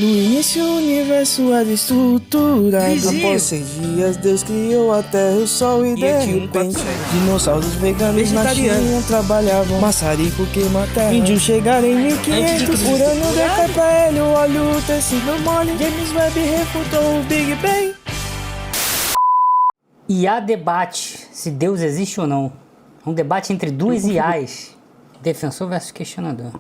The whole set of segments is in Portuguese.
No início o universo era estruturado. Após 6 dias Deus criou a terra e o sol e de repente dinossauros veganos na China trabalhavam. Maçarico queima a terra. Índios chegaram em 1500. Urânio decai pra hélio, óleo, o tecido mole. James Webb refutou o Big Bang. E há debate se Deus existe ou não. Um debate entre duas IAs, defensor versus questionador.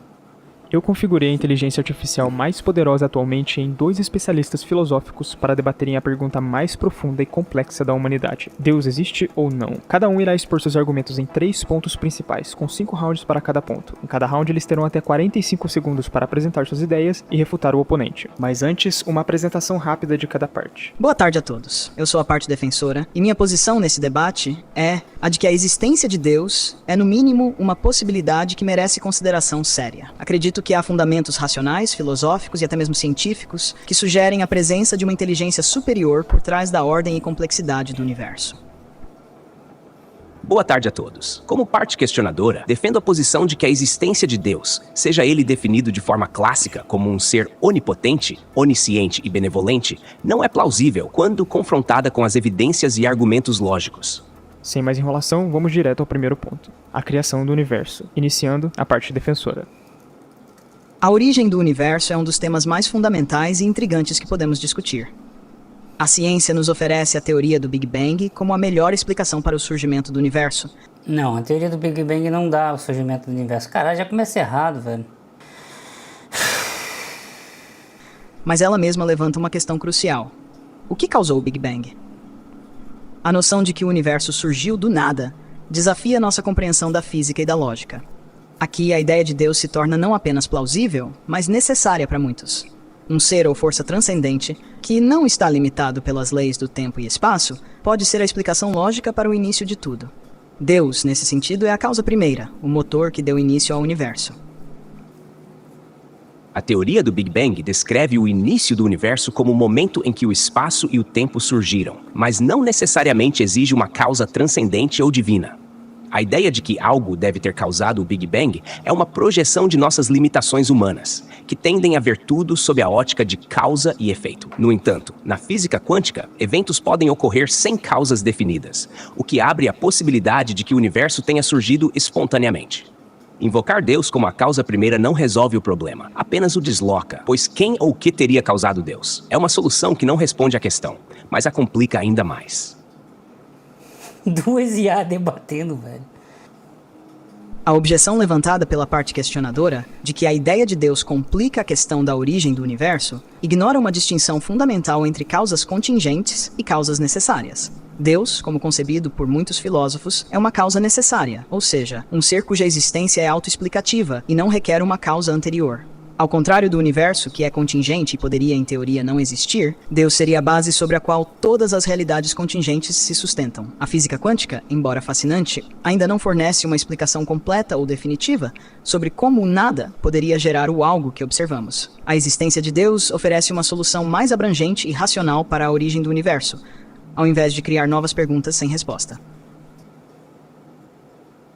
Eu configurei a inteligência artificial mais poderosa atualmente em 2 especialistas filosóficos para debaterem a pergunta mais profunda e complexa da humanidade. Deus existe ou não? Cada um irá expor seus argumentos em 3 pontos principais, com 5 rounds para cada ponto. Em cada round eles terão até 45 segundos para apresentar suas ideias e refutar o oponente. Mas antes, uma apresentação rápida de cada parte. Boa tarde a todos. Eu sou a parte defensora e minha posição nesse debate é a de que a existência de Deus é no mínimo uma possibilidade que merece consideração séria. Acredito que há fundamentos racionais, filosóficos e até mesmo científicos que sugerem a presença de uma inteligência superior por trás da ordem e complexidade do universo. Boa tarde a todos. Como parte questionadora, defendo a posição de que a existência de Deus, seja ele definido de forma clássica como um ser onipotente, onisciente e benevolente, não é plausível quando confrontada com as evidências e argumentos lógicos. Sem mais enrolação, vamos direto ao primeiro ponto: a criação do universo, iniciando a parte defensora. A origem do universo é um dos temas mais fundamentais e intrigantes que podemos discutir. A ciência nos oferece a teoria do Big Bang como a melhor explicação para o surgimento do universo. Não, a teoria do Big Bang não dá o surgimento do universo. Caralho, já começa errado, velho. Mas ela mesma levanta uma questão crucial. O que causou o Big Bang? A noção de que o universo surgiu do nada desafia nossa compreensão da física e da lógica. Aqui, a ideia de Deus se torna não apenas plausível, mas necessária para muitos. Um ser ou força transcendente, que não está limitado pelas leis do tempo e espaço, pode ser a explicação lógica para o início de tudo. Deus, nesse sentido, é a causa primeira, o motor que deu início ao universo. A teoria do Big Bang descreve o início do universo como o momento em que o espaço e o tempo surgiram, mas não necessariamente exige uma causa transcendente ou divina. A ideia de que algo deve ter causado o Big Bang é uma projeção de nossas limitações humanas, que tendem a ver tudo sob a ótica de causa e efeito. No entanto, na física quântica, eventos podem ocorrer sem causas definidas, o que abre a possibilidade de que o universo tenha surgido espontaneamente. Invocar Deus como a causa primeira não resolve o problema, apenas o desloca, pois quem ou o que teria causado Deus? É uma solução que não responde à questão, mas a complica ainda mais. Duas IA debatendo, velho. A objeção levantada pela parte questionadora, de que a ideia de Deus complica a questão da origem do universo, ignora uma distinção fundamental entre causas contingentes e causas necessárias. Deus, como concebido por muitos filósofos, é uma causa necessária, ou seja, um ser cuja existência é autoexplicativa e não requer uma causa anterior. Ao contrário do universo, que é contingente e poderia, em teoria, não existir, Deus seria a base sobre a qual todas as realidades contingentes se sustentam. A física quântica, embora fascinante, ainda não fornece uma explicação completa ou definitiva sobre como o nada poderia gerar o algo que observamos. A existência de Deus oferece uma solução mais abrangente e racional para a origem do universo, ao invés de criar novas perguntas sem resposta.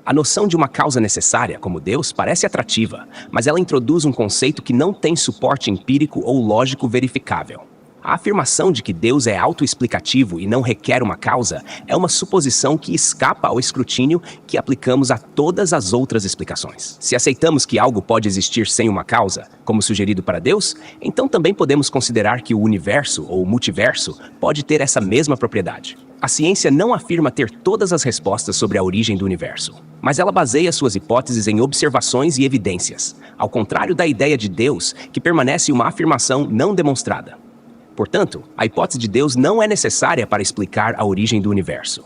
A noção de uma causa necessária, como Deus, parece atrativa, mas ela introduz um conceito que não tem suporte empírico ou lógico verificável. A afirmação de que Deus é autoexplicativo e não requer uma causa é uma suposição que escapa ao escrutínio que aplicamos a todas as outras explicações. Se aceitamos que algo pode existir sem uma causa, como sugerido para Deus, então também podemos considerar que o universo ou multiverso pode ter essa mesma propriedade. A ciência não afirma ter todas as respostas sobre a origem do universo, mas ela baseia suas hipóteses em observações e evidências, ao contrário da ideia de Deus, que permanece uma afirmação não demonstrada. Portanto, a hipótese de Deus não é necessária para explicar a origem do universo.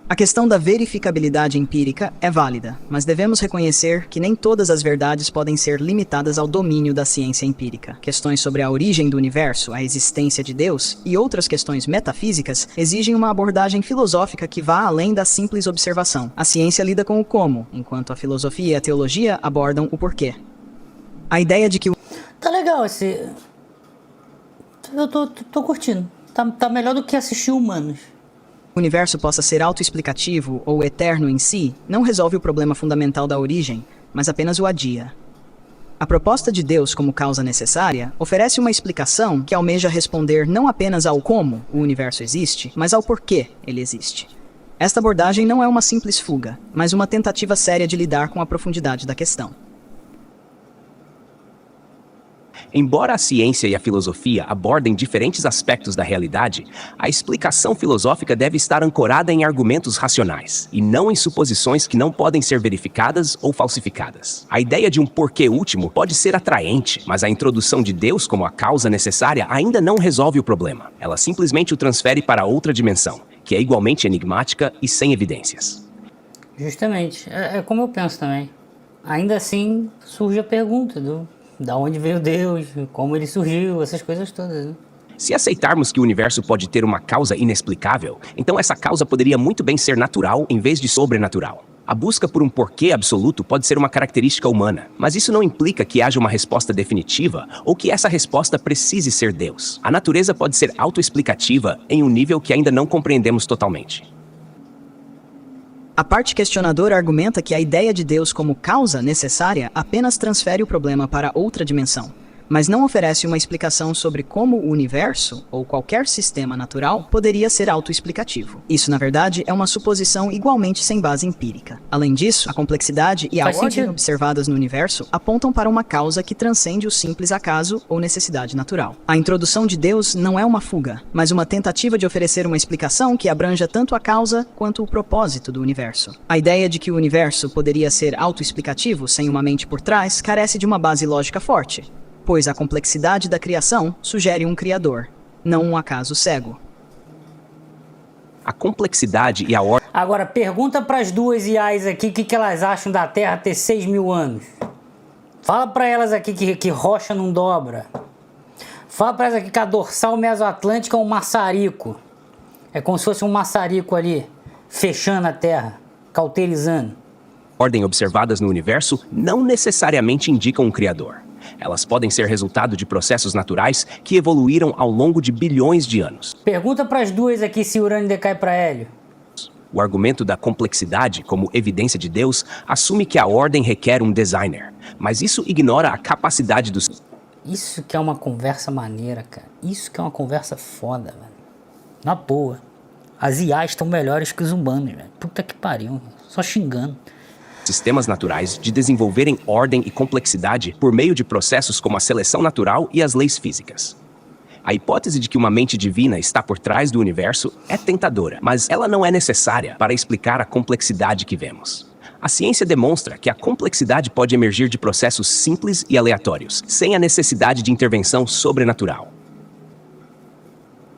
A questão da verificabilidade empírica é válida, mas devemos reconhecer que nem todas as verdades podem ser limitadas ao domínio da ciência empírica. Questões sobre a origem do universo, a existência de Deus e outras questões metafísicas exigem uma abordagem filosófica que vá além da simples observação. A ciência lida com o como, enquanto a filosofia e a teologia abordam o porquê. A ideia de que o... Tá legal esse... Eu tô curtindo. Tá melhor do que assistir Humanos. O universo possa ser autoexplicativo ou eterno em si não resolve o problema fundamental da origem, mas apenas o adia. A proposta de Deus como causa necessária oferece uma explicação que almeja responder não apenas ao como o universo existe, mas ao porquê ele existe. Esta abordagem não é uma simples fuga, mas uma tentativa séria de lidar com a profundidade da questão. Embora a ciência e a filosofia abordem diferentes aspectos da realidade, a explicação filosófica deve estar ancorada em argumentos racionais, e não em suposições que não podem ser verificadas ou falsificadas. A ideia de um porquê último pode ser atraente, mas a introdução de Deus como a causa necessária ainda não resolve o problema. Ela simplesmente o transfere para outra dimensão, que é igualmente enigmática e sem evidências. Justamente, é como eu penso também. Ainda assim, surge a pergunta da onde veio Deus, como ele surgiu, essas coisas todas, né? Se aceitarmos que o universo pode ter uma causa inexplicável, então essa causa poderia muito bem ser natural em vez de sobrenatural. A busca por um porquê absoluto pode ser uma característica humana, mas isso não implica que haja uma resposta definitiva ou que essa resposta precise ser Deus. A natureza pode ser autoexplicativa em um nível que ainda não compreendemos totalmente. A parte questionadora argumenta que a ideia de Deus como causa necessária apenas transfere o problema para outra dimensão, mas não oferece uma explicação sobre como o universo, ou qualquer sistema natural, poderia ser autoexplicativo. Isso, na verdade, é uma suposição igualmente sem base empírica. Além disso, a complexidade e a ordem observadas no universo apontam para uma causa que transcende o simples acaso ou necessidade natural. A introdução de Deus não é uma fuga, mas uma tentativa de oferecer uma explicação que abranja tanto a causa quanto o propósito do universo. A ideia de que o universo poderia ser autoexplicativo sem uma mente por trás carece de uma base lógica forte, pois a complexidade da criação sugere um criador, não um acaso cego. A complexidade e a ordem... Agora, pergunta para as duas IAs aqui o que elas acham da Terra ter 6.000 anos. Fala para elas aqui que rocha não dobra. Fala para elas aqui que a dorsal mesoatlântica é um maçarico. É como se fosse um maçarico ali, fechando a Terra, cauterizando. Ordem observadas no universo não necessariamente indicam um criador. Elas podem ser resultado de processos naturais que evoluíram ao longo de bilhões de anos. Pergunta para as duas aqui se Urânio decai para hélio. O argumento da complexidade como evidência de Deus assume que a ordem requer um designer, mas isso ignora a capacidade dos... Isso que é uma conversa maneira, cara. Isso que é uma conversa foda, velho. Na boa. As IAs estão melhores que os humanos, velho. Puta que pariu. Só xingando. Sistemas naturais de desenvolverem ordem e complexidade por meio de processos como a seleção natural e as leis físicas. A hipótese de que uma mente divina está por trás do universo é tentadora, mas ela não é necessária para explicar a complexidade que vemos. A ciência demonstra que a complexidade pode emergir de processos simples e aleatórios, sem a necessidade de intervenção sobrenatural.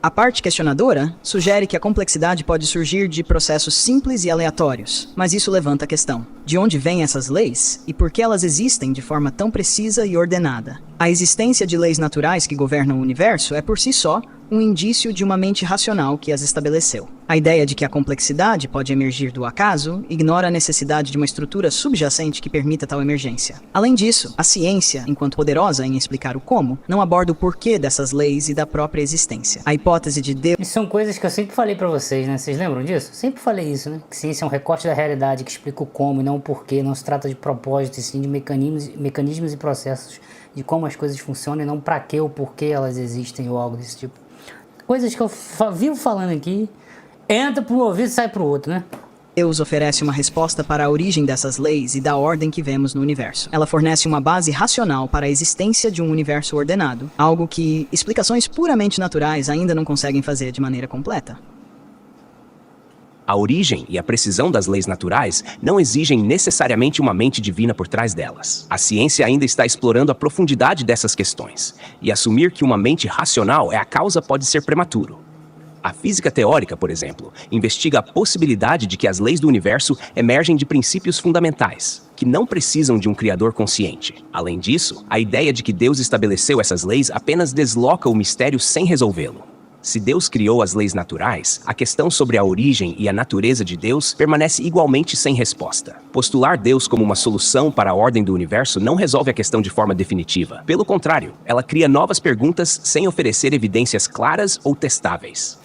A parte questionadora sugere que a complexidade pode surgir de processos simples e aleatórios, mas isso levanta a questão: de onde vêm essas leis e por que elas existem de forma tão precisa e ordenada? A existência de leis naturais que governam o universo é por si só um indício de uma mente racional que as estabeleceu. A ideia de que a complexidade pode emergir do acaso ignora a necessidade de uma estrutura subjacente que permita tal emergência. Além disso, a ciência, enquanto poderosa em explicar o como, não aborda o porquê dessas leis e da própria existência. A hipótese de Deus... Isso são coisas que eu sempre falei pra vocês, né? Vocês lembram disso? Sempre falei isso, né? Que ciência é um recorte da realidade que explica o como e não o porquê. Não se trata de propósito, e sim de mecanismos e processos de como as coisas funcionam e não pra quê ou porquê elas existem ou algo desse tipo. Coisas que eu vivo falando aqui, entra por um ouvido e sai pro outro, né? Deus oferece uma resposta para a origem dessas leis e da ordem que vemos no universo. Ela fornece uma base racional para a existência de um universo ordenado, algo que explicações puramente naturais ainda não conseguem fazer de maneira completa. A origem e a precisão das leis naturais não exigem necessariamente uma mente divina por trás delas. A ciência ainda está explorando a profundidade dessas questões, e assumir que uma mente racional é a causa pode ser prematuro. A física teórica, por exemplo, investiga a possibilidade de que as leis do universo emergem de princípios fundamentais, que não precisam de um criador consciente. Além disso, a ideia de que Deus estabeleceu essas leis apenas desloca o mistério sem resolvê-lo. Se Deus criou as leis naturais, a questão sobre a origem e a natureza de Deus permanece igualmente sem resposta. Postular Deus como uma solução para a ordem do universo não resolve a questão de forma definitiva. Pelo contrário, ela cria novas perguntas sem oferecer evidências claras ou testáveis.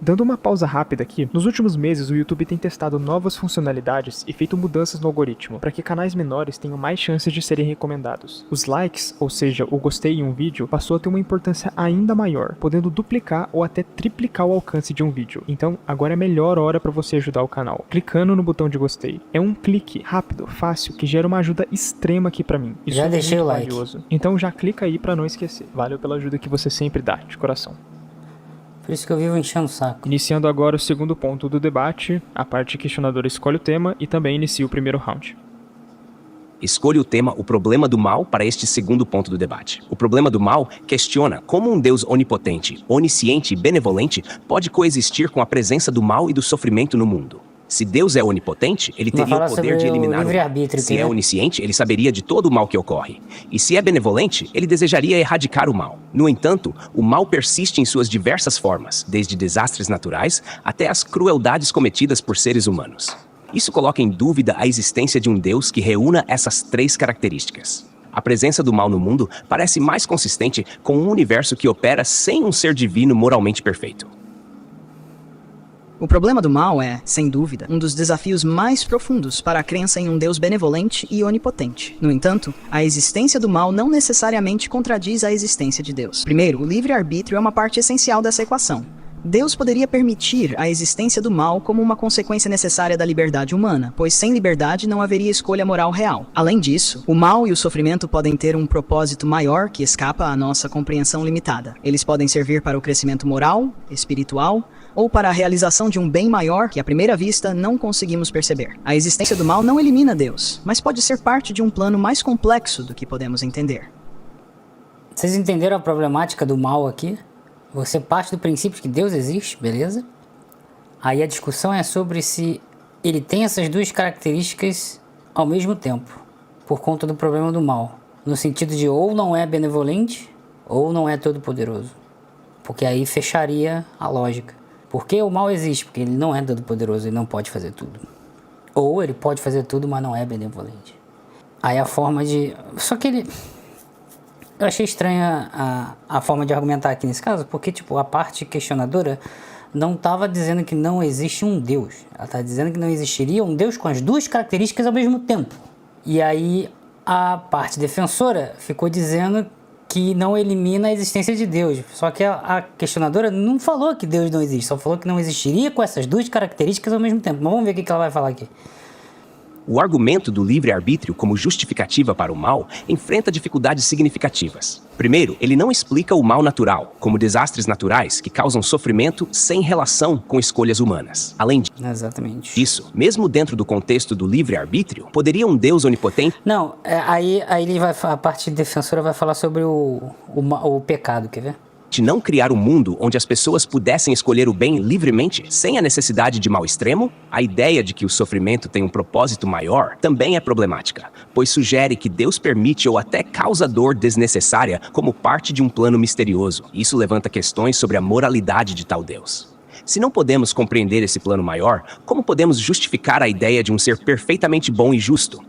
Dando uma pausa rápida aqui, nos últimos meses o YouTube tem testado novas funcionalidades e feito mudanças no algoritmo para que canais menores tenham mais chances de serem recomendados. Os likes, ou seja, o gostei em um vídeo, passou a ter uma importância ainda maior, podendo duplicar ou até triplicar o alcance de um vídeo. Então, agora é a melhor hora para você ajudar o canal, clicando no botão de gostei. É um clique rápido, fácil, que gera uma ajuda extrema aqui para mim. Isso Já é deixei muito o like. valioso. Então já clica aí para não esquecer. Valeu pela ajuda que você sempre dá, de coração. Por isso que eu vivo enchendo o saco. Iniciando agora o segundo ponto do debate, a parte questionadora escolhe o tema e também inicia o primeiro round. Escolha o tema O Problema do Mal para este segundo ponto do debate. O problema do mal questiona como um Deus onipotente, onisciente e benevolente pode coexistir com a presença do mal e do sofrimento no mundo. Se Deus é onipotente, ele teria o poder de eliminar o mal. Se é onisciente, ele saberia de todo o mal que ocorre. E se é benevolente, ele desejaria erradicar o mal. No entanto, o mal persiste em suas diversas formas, desde desastres naturais até as crueldades cometidas por seres humanos. Isso coloca em dúvida a existência de um Deus que reúna essas três características. A presença do mal no mundo parece mais consistente com um universo que opera sem um ser divino moralmente perfeito. O problema do mal é, sem dúvida, um dos desafios mais profundos para a crença em um Deus benevolente e onipotente. No entanto, a existência do mal não necessariamente contradiz a existência de Deus. Primeiro, o livre-arbítrio é uma parte essencial dessa equação. Deus poderia permitir a existência do mal como uma consequência necessária da liberdade humana, pois sem liberdade não haveria escolha moral real. Além disso, o mal e o sofrimento podem ter um propósito maior que escapa à nossa compreensão limitada. Eles podem servir para o crescimento moral, espiritual, ou para a realização de um bem maior que à primeira vista não conseguimos perceber. A existência do mal não elimina Deus, mas pode ser parte de um plano mais complexo do que podemos entender. Vocês entenderam a problemática do mal aqui? Você parte do princípio de que Deus existe, beleza? Aí a discussão é sobre se ele tem essas duas características ao mesmo tempo, por conta do problema do mal. No sentido de ou não é benevolente, ou não é todo-poderoso. Porque aí fecharia a lógica. Por que o mal existe? Porque ele não é todo-poderoso, ele não pode fazer tudo. Ou ele pode fazer tudo, mas não é benevolente. Aí a forma de... Só que ele... Eu achei estranha a forma de argumentar aqui nesse caso, porque tipo, a parte questionadora não estava dizendo que não existe um Deus. Ela está dizendo que não existiria um Deus com as duas características ao mesmo tempo. E aí a parte defensora ficou dizendo que não elimina a existência de Deus. Só que a questionadora não falou que Deus não existe, só falou que não existiria com essas duas características ao mesmo tempo. Mas vamos ver o que ela vai falar aqui. O argumento do livre-arbítrio como justificativa para o mal enfrenta dificuldades significativas. Primeiro, ele não explica o mal natural, como desastres naturais que causam sofrimento sem relação com escolhas humanas. Além disso, mesmo dentro do contexto do livre-arbítrio, poderia um Deus onipotente... Não, aí a parte defensora vai falar sobre o pecado, quer ver? De não criar um mundo onde as pessoas pudessem escolher o bem livremente, sem a necessidade de mal extremo, a ideia de que o sofrimento tem um propósito maior também é problemática, pois sugere que Deus permite ou até causa dor desnecessária como parte de um plano misterioso. Isso levanta questões sobre a moralidade de tal Deus. Se não podemos compreender esse plano maior, como podemos justificar a ideia de um ser perfeitamente bom e justo?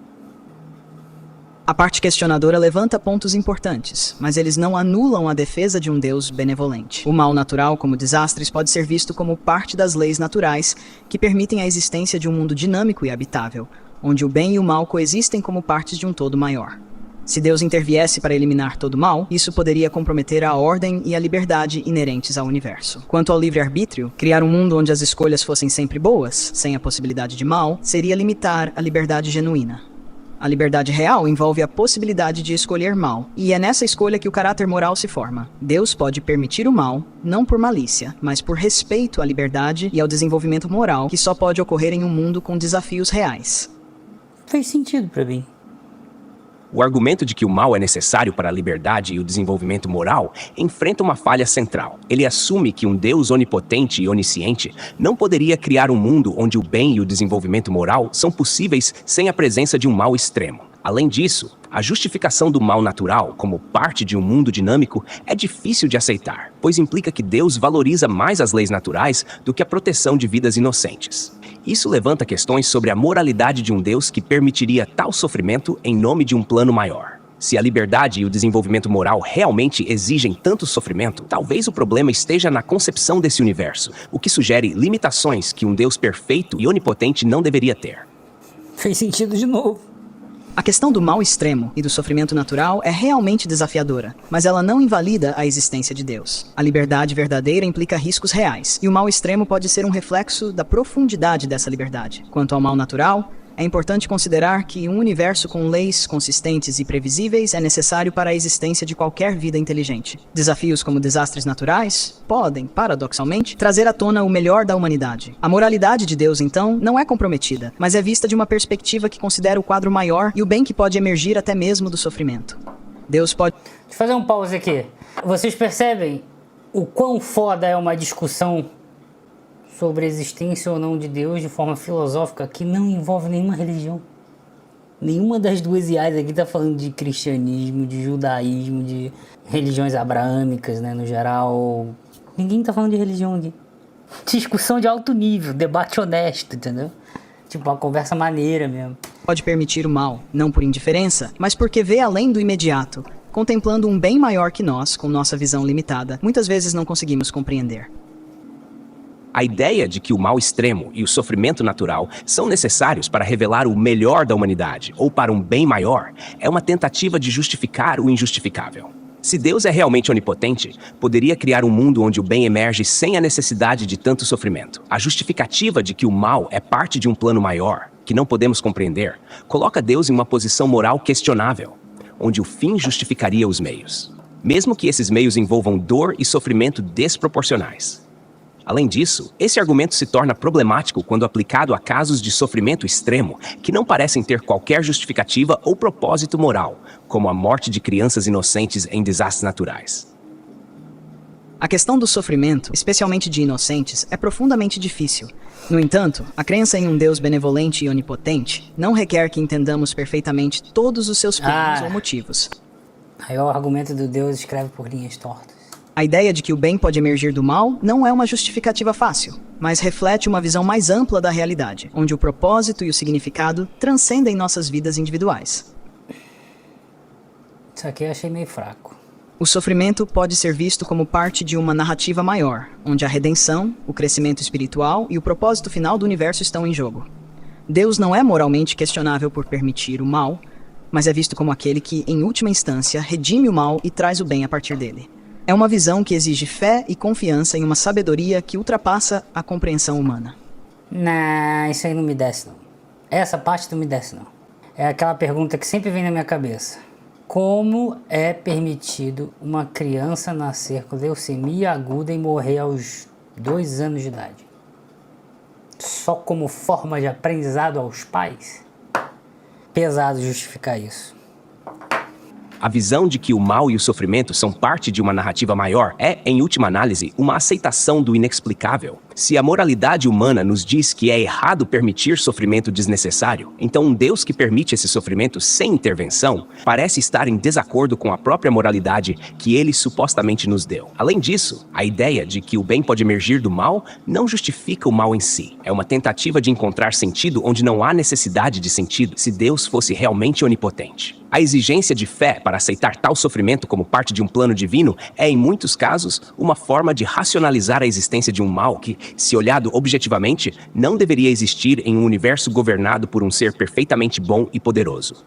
A parte questionadora levanta pontos importantes, mas eles não anulam a defesa de um Deus benevolente. O mal natural, como desastres, pode ser visto como parte das leis naturais que permitem a existência de um mundo dinâmico e habitável, onde o bem e o mal coexistem como partes de um todo maior. Se Deus interviesse para eliminar todo o mal, isso poderia comprometer a ordem e a liberdade inerentes ao universo. Quanto ao livre-arbítrio, criar um mundo onde as escolhas fossem sempre boas, sem a possibilidade de mal, seria limitar a liberdade genuína. A liberdade real envolve a possibilidade de escolher mal, e é nessa escolha que o caráter moral se forma. Deus pode permitir o mal, não por malícia, mas por respeito à liberdade e ao desenvolvimento moral que só pode ocorrer em um mundo com desafios reais. Fez sentido pra mim. O argumento de que o mal é necessário para a liberdade e o desenvolvimento moral enfrenta uma falha central. Ele assume que um Deus onipotente e onisciente não poderia criar um mundo onde o bem e o desenvolvimento moral são possíveis sem a presença de um mal extremo. Além disso, a justificação do mal natural como parte de um mundo dinâmico é difícil de aceitar, pois implica que Deus valoriza mais as leis naturais do que a proteção de vidas inocentes. Isso levanta questões sobre a moralidade de um Deus que permitiria tal sofrimento em nome de um plano maior. Se a liberdade e o desenvolvimento moral realmente exigem tanto sofrimento, talvez o problema esteja na concepção desse universo, o que sugere limitações que um Deus perfeito e onipotente não deveria ter. Fez sentido de novo. A questão do mal extremo e do sofrimento natural é realmente desafiadora, mas ela não invalida a existência de Deus. A liberdade verdadeira implica riscos reais, e o mal extremo pode ser um reflexo da profundidade dessa liberdade. Quanto ao mal natural, é importante considerar que um universo com leis consistentes e previsíveis é necessário para a existência de qualquer vida inteligente. Desafios como desastres naturais podem, paradoxalmente, trazer à tona o melhor da humanidade. A moralidade de Deus, então, não é comprometida, mas é vista de uma perspectiva que considera o quadro maior e o bem que pode emergir até mesmo do sofrimento. Deus pode... Deixa eu fazer um pause aqui. Vocês percebem o quão foda é uma discussão sobre a existência ou não de Deus de forma filosófica que não envolve nenhuma religião? Nenhuma das duas IAs aqui está falando de cristianismo, de judaísmo, de religiões abraâmicas, né, no geral. Ninguém está falando de religião aqui. Discussão de alto nível, debate honesto, entendeu? Tipo, uma conversa maneira mesmo. Pode permitir o mal, não por indiferença, mas porque vê além do imediato, contemplando um bem maior que nós, com nossa visão limitada, muitas vezes não conseguimos compreender. A ideia de que o mal extremo e o sofrimento natural são necessários para revelar o melhor da humanidade ou para um bem maior é uma tentativa de justificar o injustificável. Se Deus é realmente onipotente, poderia criar um mundo onde o bem emerge sem a necessidade de tanto sofrimento. A justificativa de que o mal é parte de um plano maior, que não podemos compreender, coloca Deus em uma posição moral questionável, onde o fim justificaria os meios, mesmo que esses meios envolvam dor e sofrimento desproporcionais. Além disso, esse argumento se torna problemático quando aplicado a casos de sofrimento extremo que não parecem ter qualquer justificativa ou propósito moral, como a morte de crianças inocentes em desastres naturais. A questão do sofrimento, especialmente de inocentes, é profundamente difícil. No entanto, a crença em um Deus benevolente e onipotente não requer que entendamos perfeitamente todos os seus planos ou motivos. Aí o argumento do Deus escreve por linhas tortas. A ideia de que o bem pode emergir do mal não é uma justificativa fácil, mas reflete uma visão mais ampla da realidade, onde o propósito e o significado transcendem nossas vidas individuais. Isso aqui eu achei meio fraco. O sofrimento pode ser visto como parte de uma narrativa maior, onde a redenção, o crescimento espiritual e o propósito final do universo estão em jogo. Deus não é moralmente questionável por permitir o mal, mas é visto como aquele que, em última instância, redime o mal e traz o bem a partir dele. É uma visão que exige fé e confiança em uma sabedoria que ultrapassa a compreensão humana. Não, isso aí não me desce não. Essa parte não me desce não. É aquela pergunta que sempre vem na minha cabeça. Como é permitido uma criança nascer com leucemia aguda e morrer aos 2 anos de idade? Só como forma de aprendizado aos pais? Pesado justificar isso. A visão de que o mal e o sofrimento são parte de uma narrativa maior é, em última análise, uma aceitação do inexplicável. Se a moralidade humana nos diz que é errado permitir sofrimento desnecessário, então um Deus que permite esse sofrimento sem intervenção parece estar em desacordo com a própria moralidade que ele supostamente nos deu. Além disso, a ideia de que o bem pode emergir do mal não justifica o mal em si. É uma tentativa de encontrar sentido onde não há necessidade de sentido se Deus fosse realmente onipotente. A exigência de fé para aceitar tal sofrimento como parte de um plano divino é, em muitos casos, uma forma de racionalizar a existência de um mal que, se olhado objetivamente, não deveria existir em um universo governado por um ser perfeitamente bom e poderoso.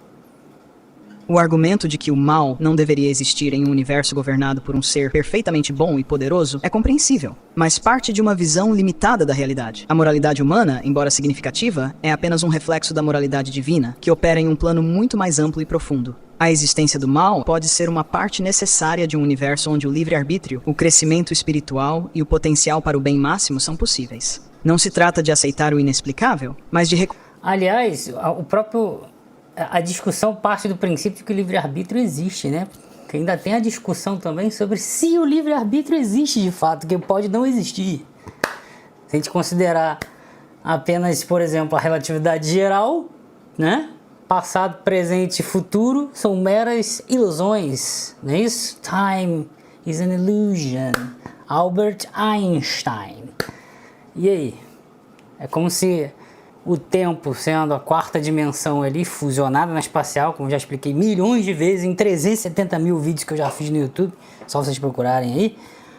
O argumento de que o mal não deveria existir em um universo governado por um ser perfeitamente bom e poderoso é compreensível, mas parte de uma visão limitada da realidade. A moralidade humana, embora significativa, é apenas um reflexo da moralidade divina, que opera em um plano muito mais amplo e profundo. A existência do mal pode ser uma parte necessária de um universo onde o livre-arbítrio, o crescimento espiritual e o potencial para o bem máximo são possíveis. Não se trata de aceitar o inexplicável, mas de... Aliás, a discussão parte do princípio de que o livre-arbítrio existe, né? Que ainda tem a discussão também sobre se o livre-arbítrio existe de fato, que pode não existir. Se a gente considerar apenas, por exemplo, a relatividade geral, né? Passado, presente e futuro são meras ilusões, não é isso? Time is an illusion. Albert Einstein. E aí? É como se o tempo sendo a quarta dimensão ali, fusionada na espacial, como já expliquei milhões de vezes em 370 mil vídeos que eu já fiz no YouTube, só vocês procurarem aí,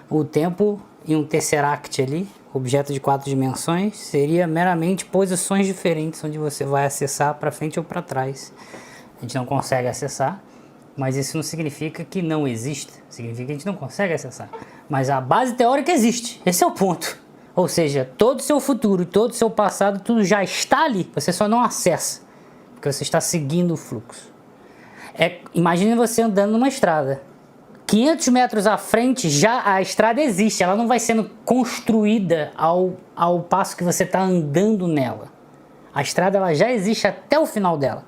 o tempo e um tesseract ali, objeto de 4 dimensões, seria meramente posições diferentes onde você vai acessar para frente ou para trás. A gente não consegue acessar, mas isso não significa que não exista, significa que a gente não consegue acessar. Mas a base teórica existe, esse é o ponto. Ou seja, todo o seu futuro, todo o seu passado, tudo já está ali, você só não acessa, porque você está seguindo o fluxo. Imagine você andando numa estrada. 500 metros à frente, já a estrada existe, ela não vai sendo construída ao passo que você está andando nela. A estrada ela já existe até o final dela.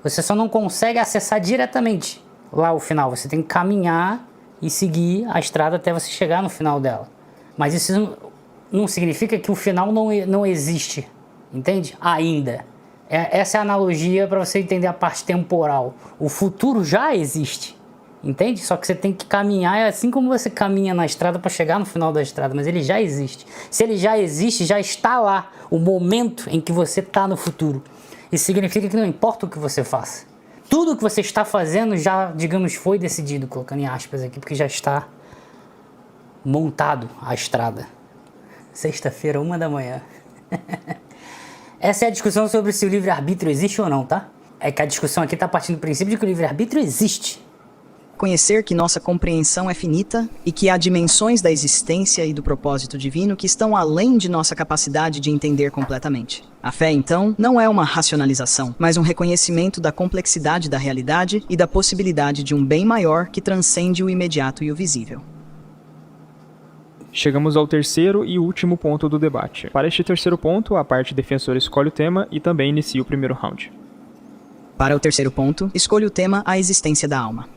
Você só não consegue acessar diretamente lá o final. Você tem que caminhar e seguir a estrada até você chegar no final dela. Mas isso não significa que o final não existe, entende? Ainda. Essa é a analogia para você entender a parte temporal. O futuro já existe. Entende? Só que você tem que caminhar, é assim como você caminha na estrada para chegar no final da estrada, mas ele já existe. Se ele já existe, já está lá o momento em que você está no futuro. Isso significa que não importa o que você faça. Tudo o que você está fazendo já, digamos, foi decidido, colocando em aspas aqui, porque já está montado a estrada. Sexta-feira, 1h. Essa é a discussão sobre se o livre-arbítrio existe ou não, tá? É que a discussão aqui está partindo do princípio de que o livre-arbítrio existe. Conhecer que nossa compreensão é finita e que há dimensões da existência e do propósito divino que estão além de nossa capacidade de entender completamente. A fé, então, não é uma racionalização, mas um reconhecimento da complexidade da realidade e da possibilidade de um bem maior que transcende o imediato e o visível. Chegamos ao terceiro e último ponto do debate. Para este terceiro ponto, a parte defensora escolhe o tema e também inicia o primeiro round. Para o terceiro ponto, escolha o tema A Existência da Alma.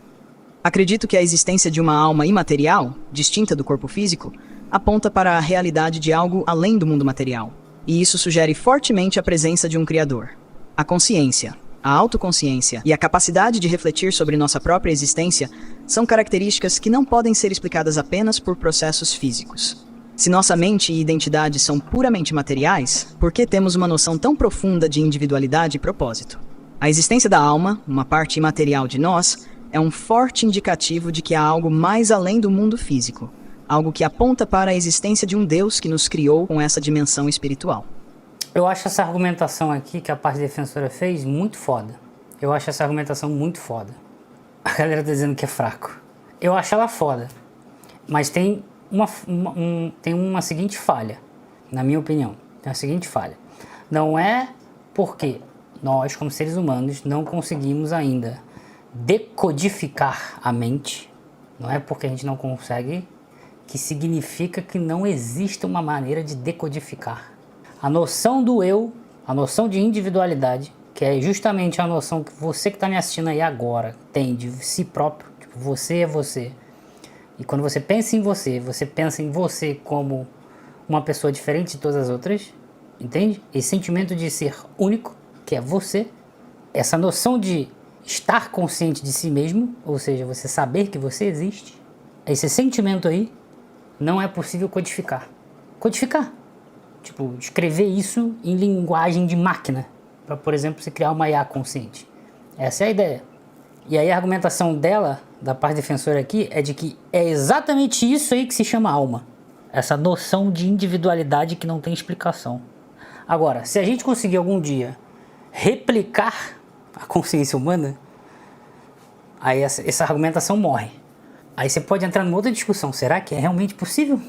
Acredito que a existência de uma alma imaterial, distinta do corpo físico, aponta para a realidade de algo além do mundo material. E isso sugere fortemente a presença de um Criador. A consciência, a autoconsciência e a capacidade de refletir sobre nossa própria existência são características que não podem ser explicadas apenas por processos físicos. Se nossa mente e identidade são puramente materiais, por que temos uma noção tão profunda de individualidade e propósito? A existência da alma, uma parte imaterial de nós, é um forte indicativo de que há algo mais além do mundo físico, algo que aponta para a existência de um Deus que nos criou com essa dimensão espiritual. Eu acho essa argumentação aqui que a parte defensora fez muito foda. Eu acho essa argumentação muito foda. A galera tá dizendo que é fraco. Eu acho ela foda. Mas tem uma seguinte falha, na minha opinião. Tem a seguinte falha. Não é porque nós, como seres humanos, não conseguimos ainda decodificar a mente, não é porque a gente não consegue, que significa que não existe uma maneira de decodificar. A noção do eu, a noção de individualidade, que é justamente a noção que você que está me assistindo aí agora tem de si próprio, tipo, você é você. E quando você pensa em você como uma pessoa diferente de todas as outras, entende? Esse sentimento de ser único, que é você, essa noção de estar consciente de si mesmo, ou seja, você saber que você existe, esse sentimento aí não é possível codificar. Codificar. Tipo, escrever isso em linguagem de máquina, para, por exemplo, você criar uma IA consciente. Essa é a ideia. E aí a argumentação dela, da parte defensora aqui, é de que é exatamente isso aí que se chama alma. Essa noção de individualidade que não tem explicação. Agora, se a gente conseguir algum dia replicar a consciência humana, aí essa argumentação morre. Aí você pode entrar numa outra discussão, será que é realmente possível?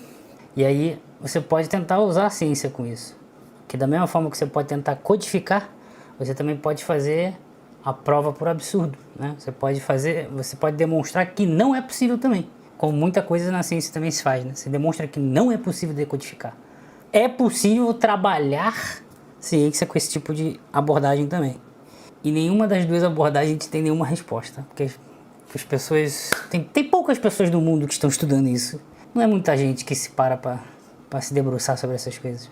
E aí você pode tentar usar a ciência com isso. Que da mesma forma que você pode tentar codificar, você também pode fazer a prova por absurdo, né? Você pode demonstrar que não é possível também. Como muita coisa na ciência também se faz, né? Você demonstra que não é possível decodificar. É possível trabalhar ciência com esse tipo de abordagem também. E nenhuma das duas abordagens a gente tem nenhuma resposta. Porque as pessoas... Tem poucas pessoas no mundo que estão estudando isso. Não é muita gente que se para se debruçar sobre essas coisas.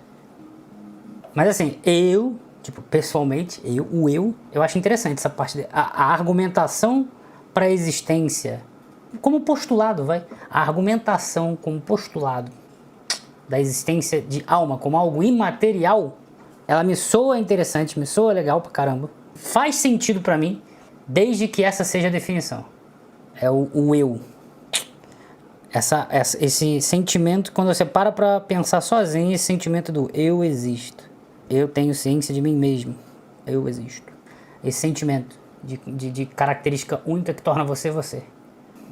Mas assim, pessoalmente, eu acho interessante essa parte. A argumentação para a existência, como postulado, a argumentação como postulado da existência de alma como algo imaterial, ela me soa interessante, me soa legal pra caramba. Faz sentido pra mim, desde que essa seja a definição. É o eu. Esse sentimento, quando você para pra pensar sozinho, esse sentimento do eu existo. Eu tenho ciência de mim mesmo. Eu existo. Esse sentimento de característica única que torna você você.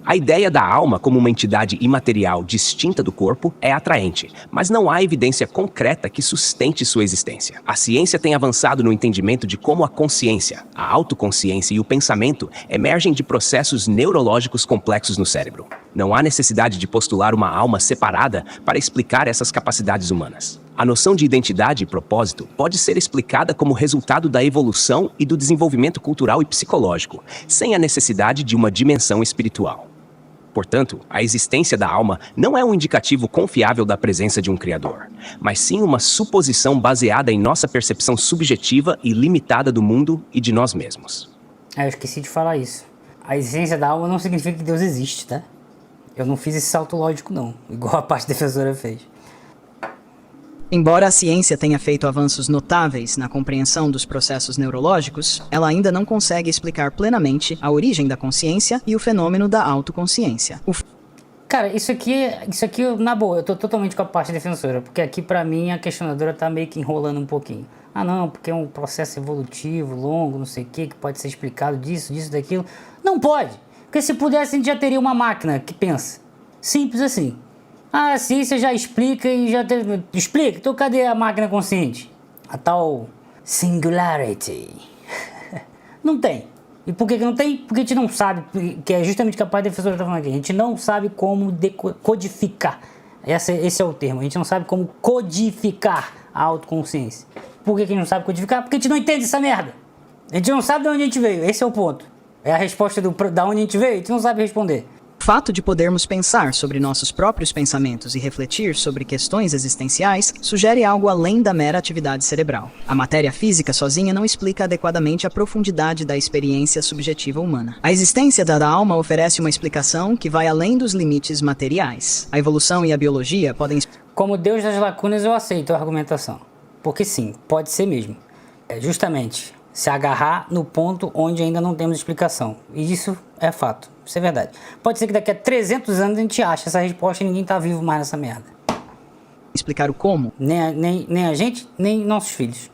A ideia da alma como uma entidade imaterial distinta do corpo é atraente, mas não há evidência concreta que sustente sua existência. A ciência tem avançado no entendimento de como a consciência, a autoconsciência e o pensamento emergem de processos neurológicos complexos no cérebro. Não há necessidade de postular uma alma separada para explicar essas capacidades humanas. A noção de identidade e propósito pode ser explicada como resultado da evolução e do desenvolvimento cultural e psicológico, sem a necessidade de uma dimensão espiritual. Portanto, a existência da alma não é um indicativo confiável da presença de um Criador, mas sim uma suposição baseada em nossa percepção subjetiva e limitada do mundo e de nós mesmos. Eu esqueci de falar isso. A existência da alma não significa que Deus existe, tá? Eu não fiz esse salto lógico não, igual a parte defensora fez. Embora a ciência tenha feito avanços notáveis na compreensão dos processos neurológicos, ela ainda não consegue explicar plenamente a origem da consciência e o fenômeno da autoconsciência. Cara, isso aqui, na boa, eu tô totalmente com a parte defensora, porque aqui pra mim a questionadora tá meio que enrolando um pouquinho. Ah não, porque é um processo evolutivo, longo, não sei o que pode ser explicado disso, daquilo. Não pode, porque se pudesse a gente já teria uma máquina que pensa. Simples assim. Ah, a ciência já explica e já... Explica, então cadê a máquina consciente? A tal singularity. Não tem. E por que não tem? Porque a gente não sabe, que é justamente o que a parte defensora está falando aqui. A gente não sabe como codificar. Esse é o termo. A gente não sabe como codificar a autoconsciência. Por que a gente não sabe codificar? Porque a gente não entende essa merda. A gente não sabe de onde a gente veio. Esse é o ponto. É a resposta da onde a gente veio, a gente não sabe responder. O fato de podermos pensar sobre nossos próprios pensamentos e refletir sobre questões existenciais sugere algo além da mera atividade cerebral. A matéria física sozinha não explica adequadamente a profundidade da experiência subjetiva humana. A existência da alma oferece uma explicação que vai além dos limites materiais. A evolução e a biologia podem... Como Deus das lacunas, eu aceito a argumentação. Porque sim, pode ser mesmo. É justamente se agarrar no ponto onde ainda não temos explicação. E isso é fato. Isso é verdade. Pode ser que daqui a 300 anos a gente ache essa resposta e ninguém tá vivo mais nessa merda. Explicar o como. Nem a gente, nem nossos filhos.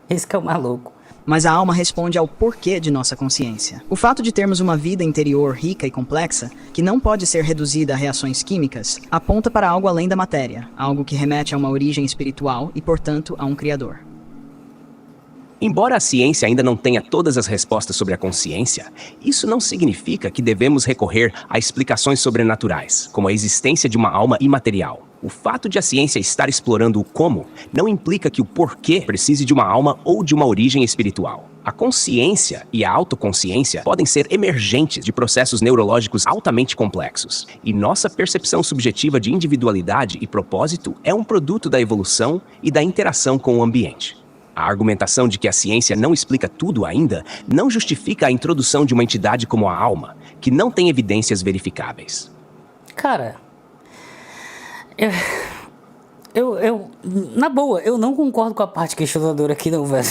Esse que é o mais louco. Mas a alma responde ao porquê de nossa consciência. O fato de termos uma vida interior rica e complexa, que não pode ser reduzida a reações químicas, aponta para algo além da matéria, algo que remete a uma origem espiritual e, portanto, a um Criador. Embora a ciência ainda não tenha todas as respostas sobre a consciência, isso não significa que devemos recorrer a explicações sobrenaturais, como a existência de uma alma imaterial. O fato de a ciência estar explorando o como não implica que o porquê precise de uma alma ou de uma origem espiritual. A consciência e a autoconsciência podem ser emergentes de processos neurológicos altamente complexos, e nossa percepção subjetiva de individualidade e propósito é um produto da evolução e da interação com o ambiente. A argumentação de que a ciência não explica tudo ainda não justifica a introdução de uma entidade como a alma, que não tem evidências verificáveis. Cara, na boa, eu não concordo com a parte questionadora aqui não, velho.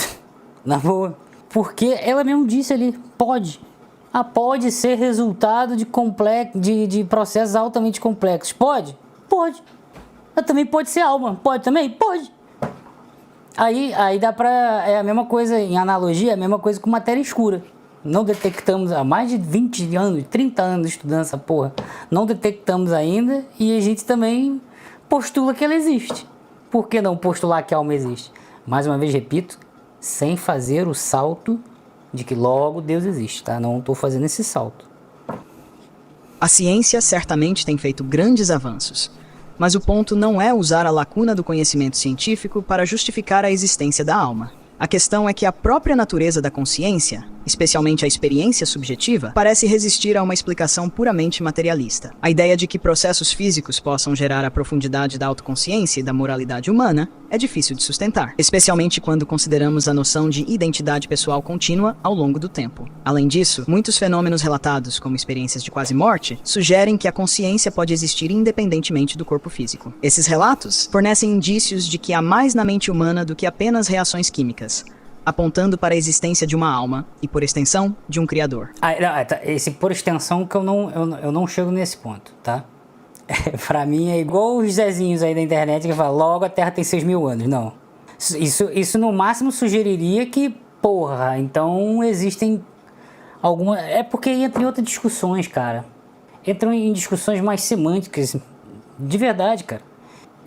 Na boa. Porque ela mesmo disse ali, pode. Pode ser resultado de processos altamente complexos. Pode? Pode. Mas também pode ser alma. Pode também? Pode. Aí dá pra... É a mesma coisa, em analogia, é a mesma coisa com matéria escura. Não detectamos há mais de 20 anos, 30 anos estudando essa porra. Não detectamos ainda e a gente também postula que ela existe. Por que não postular que a alma existe? Mais uma vez, repito, sem fazer o salto de que logo Deus existe, tá? Não estou fazendo esse salto. A ciência certamente tem feito grandes avanços. Mas o ponto não é usar a lacuna do conhecimento científico para justificar a existência da alma. A questão é que a própria natureza da consciência especialmente a experiência subjetiva, parece resistir a uma explicação puramente materialista. A ideia de que processos físicos possam gerar a profundidade da autoconsciência e da moralidade humana é difícil de sustentar, especialmente quando consideramos a noção de identidade pessoal contínua ao longo do tempo. Além disso, muitos fenômenos relatados como experiências de quase morte sugerem que a consciência pode existir independentemente do corpo físico. Esses relatos fornecem indícios de que há mais na mente humana do que apenas reações químicas, apontando para a existência de uma alma e, por extensão, de um criador. Esse por extensão que eu não chego nesse ponto, tá? Pra mim é igual os Zezinhos aí da internet que falam, logo a Terra tem 6.000 anos. Não. Isso no máximo sugeriria que, porra, então existem algumas... É porque entra em outras discussões, cara. Entram em discussões mais semânticas. De verdade, cara.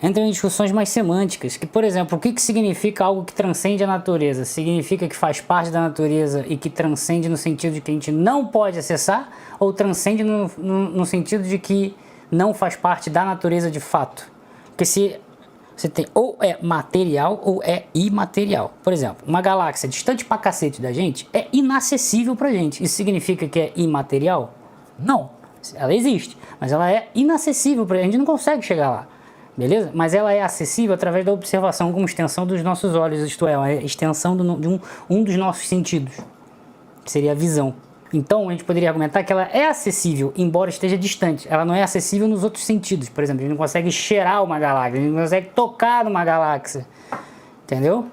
Entram em discussões mais semânticas, que, por exemplo, o que significa algo que transcende a natureza? Significa que faz parte da natureza e que transcende no sentido de que a gente não pode acessar, ou transcende no sentido de que não faz parte da natureza de fato? Porque se você tem ou é material ou é imaterial. Por exemplo, uma galáxia distante pra cacete da gente é inacessível pra gente. Isso significa que é imaterial? Não. Ela existe, mas ela é inacessível pra gente, a gente não consegue chegar lá. Beleza? Mas ela é acessível através da observação como extensão dos nossos olhos, isto é, a extensão de um dos nossos sentidos, que seria a visão. Então, a gente poderia argumentar que ela é acessível, embora esteja distante. Ela não é acessível nos outros sentidos. Por exemplo, a gente não consegue cheirar uma galáxia, a gente não consegue tocar numa galáxia. Entendeu?